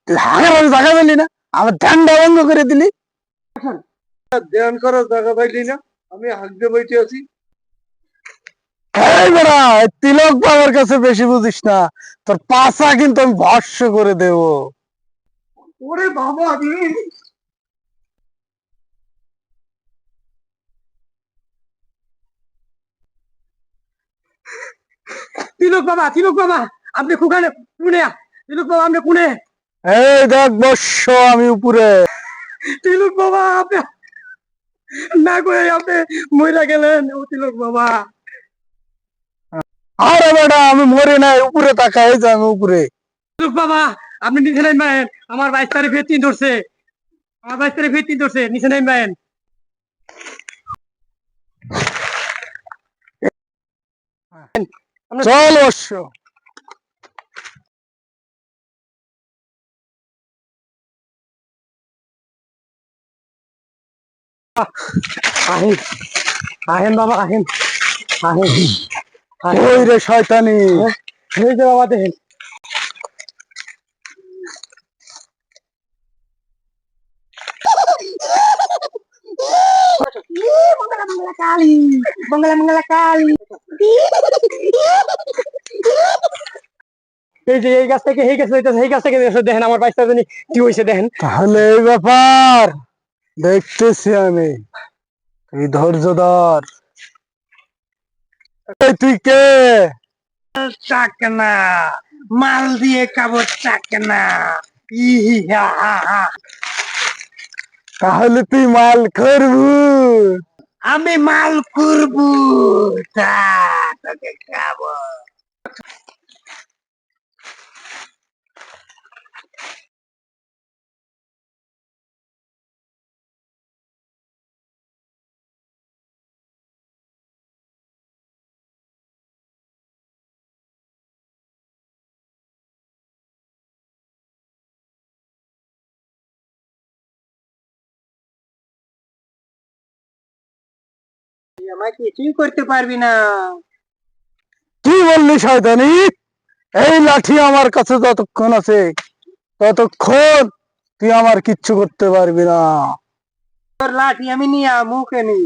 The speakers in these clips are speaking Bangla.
তুই হাঁকার জায়গা পেলি না, আমার ধ্যানটা ভঙ্গ করে দিলি। ধ্যান করার জায়গা পাইলি না, আমি হাঁকতে বইতে আছি। এই বেড়া, এই তিলক বাবার কাছে বেশি বুঝিস না, তোর পাছা কিন্তু আমি ভস্য করে দেব। ওরে বাবা রে, তিলক বাবা, তিলক বাবা, আপনি কোখানে? কোনে? তিলক বাবা, আপনি কোনে? এই দেখ বর্ষ, আমি উপরে। তিলক বাবা, আপনি না করে আপনি মইরা গেলেন। ও তিলক বাবা, আরে বেটা, আমি মরে নাই, উপরে তাকা, এই যে আমি উপরে। তিলক বাবা, আপনি নিচে নামবেন। আমার 22 তারিখে তিন ধরছে, আমার 22 তারিখে তিন ধরছে, নিচে নামবেন। চল বর্ষ। আহেন, আহেন বাবা, আহেন, আহেন। ওই রে শয়তানি। এই যে বাবা দেখেন, মঙ্গলা মঙ্গলা কালী, মঙ্গলা মঙ্গলা কালী। এই যে এই গাছ থেকে এই গাছ হইতেছে, এই গাছ থেকে দেখেন আমার 22 তারিখ কি হয়েছে দেখেন। তাহলে এই ব্যাপার, দেখতেছি আমি। তুই ধৈর্য ধর। এই তুই কে? চাকনা, মাল দিয়ে কাবর চাকনা। তাহলে তুই মাল করবু? আমি মাল করবো, তা তোকে খাবো। আমায় কিছুই করতে পারবি না। কি বললি শয়তানি? এই লাঠি আমার কাছে যতক্ষণ আছে ততক্ষণ তুই আমার কিচ্ছু করতে পারবি না। তোর লাঠি আমি নিয়ে আমু কেনি,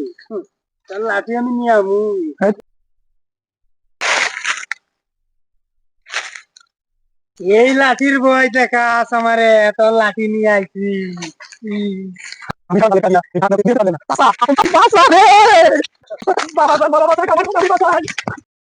তোর লাঠি আমি নিয়ে আমু। এই লাঠির ভয় দেখাস আমারে, তোর লাঠি নিয়ে আইছি। আমি